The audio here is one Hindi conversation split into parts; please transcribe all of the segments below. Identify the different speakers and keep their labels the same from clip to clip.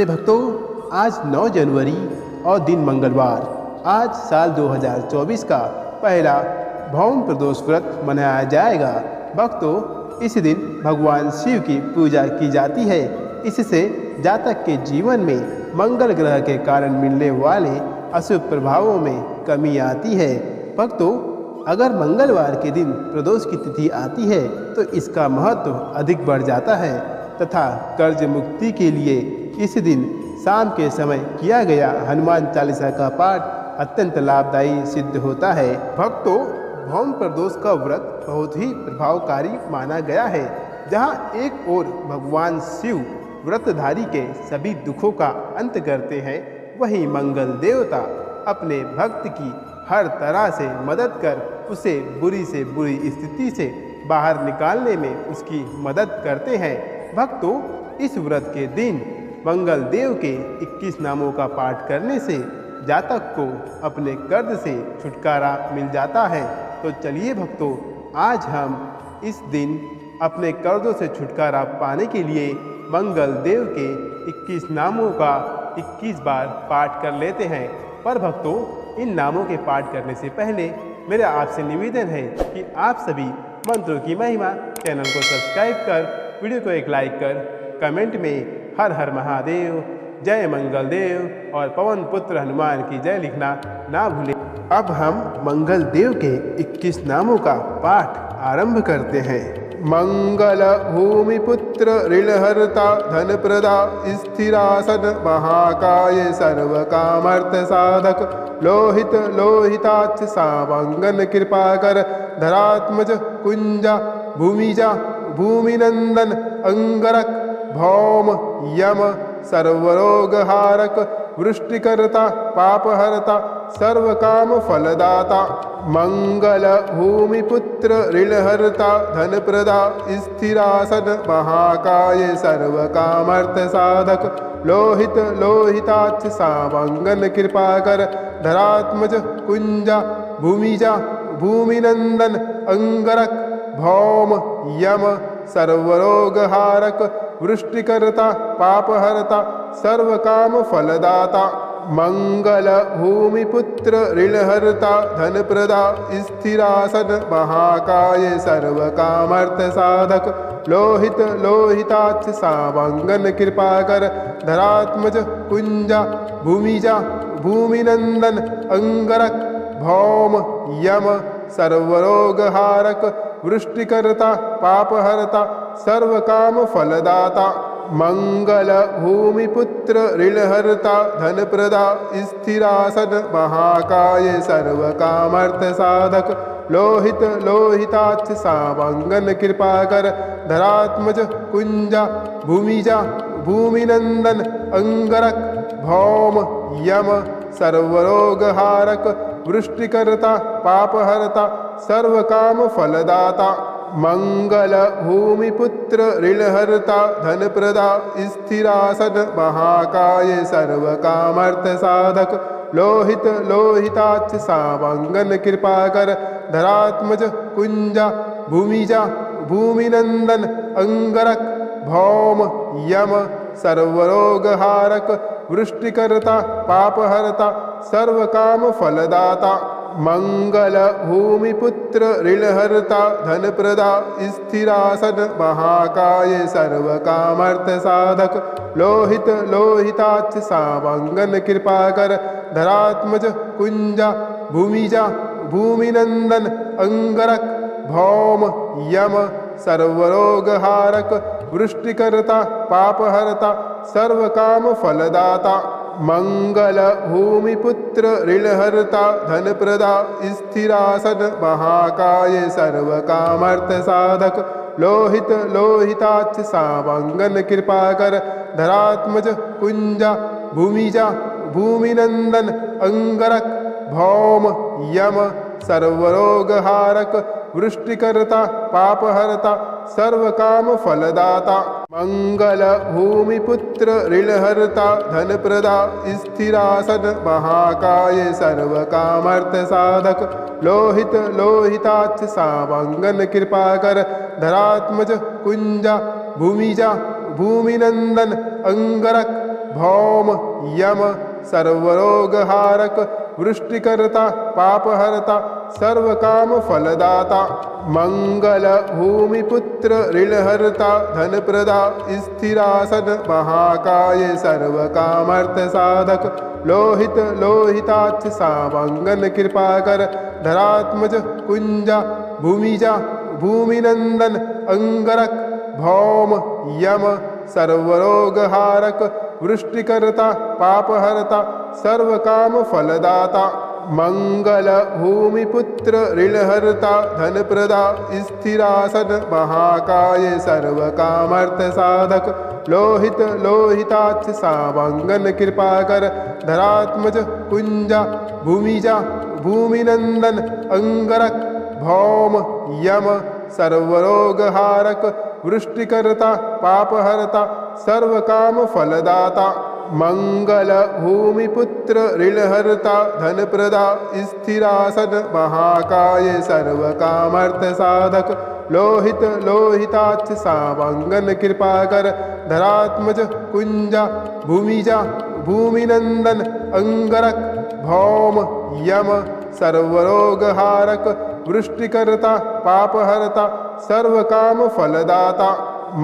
Speaker 1: मेरे भक्तों, आज 9 जनवरी और दिन मंगलवार। आज साल 2024 का पहला भौम प्रदोष व्रत मनाया जाएगा। भक्तों, इस दिन भगवान शिव की पूजा की जाती है। इससे जातक के जीवन में मंगल ग्रह के कारण मिलने वाले अशुभ प्रभावों में कमी आती है। भक्तों, अगर मंगलवार के दिन प्रदोष की तिथि आती है तो इसका महत्व अधिक बढ़ जाता है तथा कर्ज मुक्ति के लिए इस दिन शाम के समय किया गया हनुमान चालीसा का पाठ अत्यंत लाभदायी सिद्ध होता है। भक्तों, भौम प्रदोष का व्रत बहुत ही प्रभावकारी माना गया है। जहां एक ओर भगवान शिव व्रतधारी के सभी दुखों का अंत करते हैं, वहीं मंगल देवता अपने भक्त की हर तरह से मदद कर उसे बुरी से बुरी स्थिति से बाहर निकालने में उसकी मदद करते हैं। भक्तों, इस व्रत के दिन मंगल देव के 21 नामों का पाठ करने से जातक को अपने कर्ज से छुटकारा मिल जाता है। तो चलिए भक्तों, आज हम इस दिन अपने कर्जों से छुटकारा पाने के लिए मंगल देव के 21 नामों का 21 बार पाठ कर लेते हैं। पर भक्तों, इन नामों के पाठ करने से पहले मेरा आपसे निवेदन है कि आप सभी मंत्रों की महिमा चैनल को सब्सक्राइब कर, वीडियो को एक लाइक कर, कमेंट में हर हर महादेव, जय मंगल देव और पवन पुत्र हनुमान की जय लिखना ना भूलें। अब हम मंगल देव के 21 नामों का पाठ आरंभ करते हैं। मंगल भूमि पुत्र ऋणहर्ता धन प्रदा स्थिरासन महाकाय सर्व कामर्थ साधक लोहित लोहिताक्ष सावंगन कृपाकर धरात्मज कुंजा भूमिजा भूमिनंदन अंगरक भौम यम सर्वरोगहारक वृष्टिकर्ता पापहर्ता सर्वकाम फलदाता मंगल भूमिपुत्र ऋणहर्ता धन प्रदा स्थिरासन महाकाय सर्वकामर्थ साधक लोहित लोहिताक्ष सावंगन कृपाकर धरात्मज कुंजा भूमिजा भूमिनंदन अंगरक भौम यम सर्वरोगहारक वृष्टिकर्ता पापहर्ता सर्वकाम फलदाता मंगल भूमिपुत्र ऋणहर्ता धन प्रदा स्थिरासन महाकाय सर्वकामर्थ साधक लोहित लोहिताक्ष सावंगन कृपाकर धरात्मज कुंजा भूमिजा भूमिनंदन अंगरक भौम यम सर्वरोगहारक वृष्टिकर्ता पापहर्ता सर्वकाम फलदाता मंगल भूमिपुत्र ऋणहर्ता धन प्रदा स्थिरासन महाकाय सर्वकामर्थ साधक लोहित लोहिताक्ष सावंगन कृपाकर धरात्मज कुंजा भूमिजा भूमिनंदन अंगरक भौम यम सर्वरोगहारक वृष्टिकर्ता पापहर्ता सर्वकाम फलदाता मंगल भूमिपुत्र ऋणहर्ता धन प्रदा स्थिरासन महाकाय सर्वकामर्थ साधक लोहित लोहिताक्ष सावंगन कृपाकर धरात्मज कुंजा भूमिजा भूमिनंदन अंगरक भौम यम सर्वरोगहारक वृष्टिकर्ता पापहर्ता सर्वकाम फलदाता मंगल भूमिपुत्र ऋणहर्ता धन प्रदा स्थिरासन महाकाय सर्वकामर्थ साधक लोहित लोहिताक्ष सावंगन कृपाकर धरात्मज कुंजा भूमिजा भूमिनंदन अंगरक भौम यम सर्वरोगहारक वृष्टिकर्ता पापहर्ता सर्वकाम फलदाता मंगल भूमिपुत्र ऋणहर्ता धन प्रदा स्थिरासन महाकाय सर्वकामर्थ साधक लोहित लोहिताक्ष सावंगन कृपाकर धरात्मज कुंजा भूमिजा भूमिनंदन अंगरक भौम यम सर्वरोगहारक वृष्टिकर्ता पापहर्ता सर्वकाम फलदाता मंगल भूमिपुत्र ऋणहर्ता धन प्रदा स्थिरासन महाकाय सर्वकामर्थ साधक लोहित लोहिताक्ष सावंगन कृपाकर धरात्मज कुंजा भूमिजा भूमिनंदन अंगरक भौम यम सर्वरोगहारक वृष्टिकर्ता पापहर्ता सर्वकाम फलदाता मंगल भूमिपुत्र ऋणहर्ता धनप्रदा स्थिरासन महाकाय सर्वकामर्थ साधक लोहित लोहिताक्ष सामंगन कृपाकर धरात्मज कुंजा भूमिजा भूमिनंदन अंगरक भौम यम सर्वरोगहारक वृष्टिकर्ता पापहर्ता सर्वकाम फलदाता मंगल भूमिपुत्र ऋणहर्ता धनप्रदा स्थिरासन महाकाय सर्वकामर्थ साधक लोहित लोहिताक्ष सामंगन कृपाकर धरात्मज कुंजा भूमिजा भूमिनंदन अंगरक भौम यम सर्वरोगहारक वृष्टिकर्ता पापहर्ता सर्वकाम फलदाता मंगल भूमिपुत्र ऋणहर्ता धनप्रदा स्थिरासन महाकाय सर्वकामर्थ साधक लोहित लोहिताक्ष सामंगन कृपाकर धरात्मज कुंजा भूमिजा भूमिनंदन अंगरक भौम यम सर्वरोगहारक वृष्टिकर्ता पापहर्ता सर्वकाम फलदाता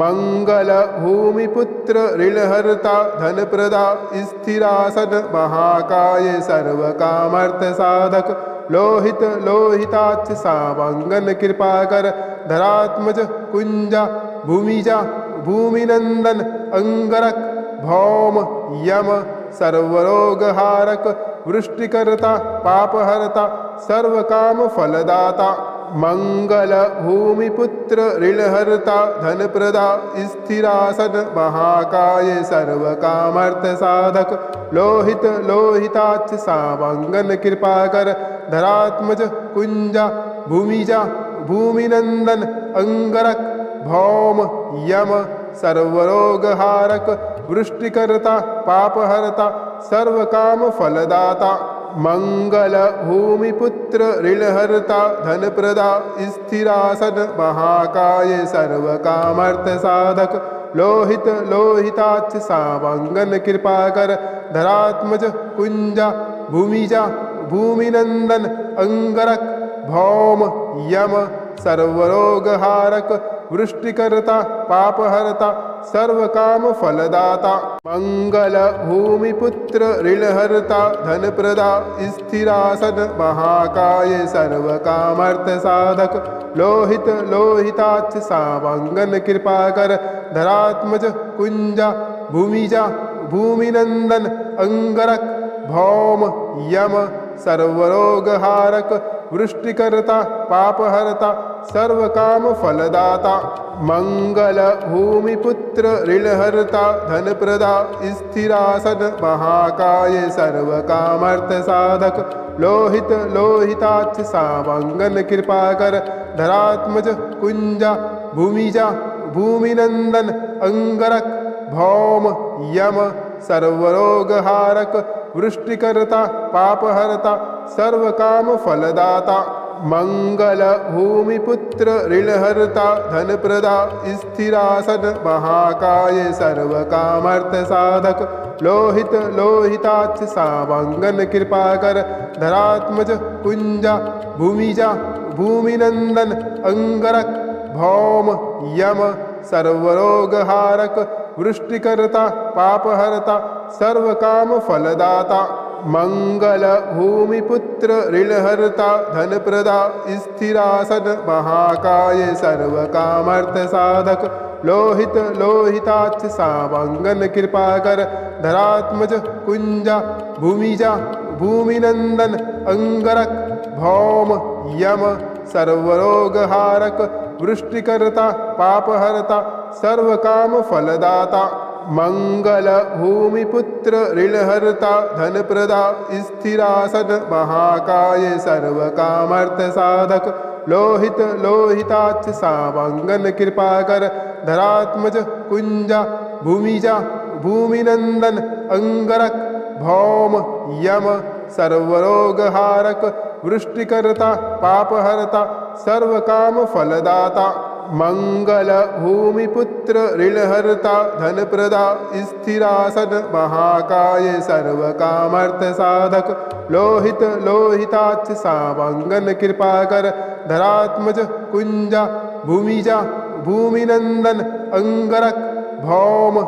Speaker 1: मंगल भूमिपुत्र ऋणहर्ता धनप्रदा स्थिरासन महाकाय सर्वकामर्थ साधक लोहित लोहिताक्ष सामंगन कृपाकर धरात्मज कुंजा भूमिजा भूमिनंदन अंगरक भौम यम सर्वरोगहारक वृष्टिकर्ता पापहर्ता सर्वकाम फलदाता मंगल भूमिपुत्र ऋणहर्ता धनप्रदा स्थिरासन महाकाय सर्वकामर्थ साधक लोहित लोहिताक्ष सामंगन कृपाकर धरात्मज कुंजा भूमिजा भूमिनंदन अंगरक भौम यम सर्वरोगहारक वृष्टिकर्ता पापहर्ता सर्वकाम फलदाता मंगल भूमिपुत्र ऋणहर्ता धनप्रदा स्थिरासन महाकाय सर्वकामर्थ साधक लोहित लोहिताक्ष सामंगन कृपाकर धरात्मज कुंजा भूमिजा भूमिनंदन अंगरक भौम यम सर्वरोगहारक वृष्टिकर्ता पापहर्ता सर्वकाम फलदाता मंगल भूमिपुत्र ऋणहर्ता धनप्रदा स्थिरासन महाकाय सर्वकामर्थ साधक लोहित लोहिताक्ष सामंगन कृपाकर धरात्मज कुंजा भूमिजा भूमिनंदन अंगरक भौम यम सर्वरोगहारक वृष्टिकर्ता पापहर्ता सर्वकाम फलदाता मंगल भूमिपुत्र ऋणहर्ता धनप्रदा स्थिरासन महाकाय सर्वकामर्थ साधक लोहित लोहिताक्ष सामंगन कृपाकर धरात्मज कुंजा भूमिजा भूमिनंदन अंगरक भौम यम सर्वरोगहारक वृष्टिकर्ता पापहर्ता सर्वकाम फलदाता मंगल भूमिपुत्र ऋणहर्ता धनप्रदा स्थिरासन महाकाय सर्वकामर्थ साधक लोहित लोहिताक्ष सामंगन कृपाकर धरात्मज कुंजा भूमिजा भूमिनंदन अंगरक भौम यम सर्वरोगहारक वृष्टिकर्ता पापहर्ता सर्वकाम फलदाता मंगल भूमिपुत्र ऋणहर्ता धनप्रदा स्थिरासन महाकाय सर्वकामर्थ साधक लोहित लोहिताक्ष सामंगन कृपाकर धरात्मज कुंजा भूमिजा भूमिनंदन अंगरक भौम यम सर्वरोगहारक वृष्टिकर्ता पापहर्ता सर्वकाम फलदाता मंगल भूमिपुत्र ऋणहर्ता धनप्रदा स्थिरासन महाकाय सर्वकामर्थ साधक लोहित लोहिताक्ष सामंगन कृपाकर धरात्मज कुंजा भूमिजा भूमिनंदन अंगरक भौम यम सर्वरोगहारक वृष्टिकर्ता पापहर्ता सर्वकाम फलदाता मंगल भूमिपुत्र ऋणहर्ता धनप्रदा स्थिरासन महाकाय सर्वकामर्थ साधक लोहित लोहिताक्ष सामंगन कृपाकर धरात्मज कुंजा भूमिजा भूमिनंदन अंगरक भौम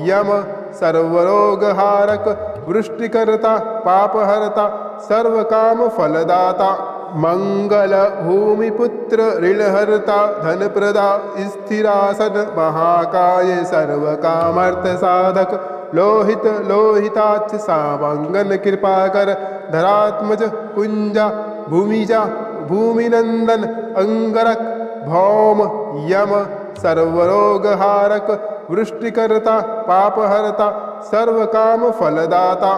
Speaker 1: यम सर्वरोगहारक वृष्टिकर्ता पापहर्ता सर्वकाम फलदाता मंगल भूमिपुत्र ऋणहर्ता धनप्रदा स्थिरासन महाकाय सर्वकामर्थ साधक लोहित लोहिताक्ष सामंगन कृपाकर धरात्मज कुंजा भूमिजा भूमिनंदन अंगरक भौम यम सर्वरोगहारक वृष्टिकर्ता पापहर्ता सर्वकाम फलदाता।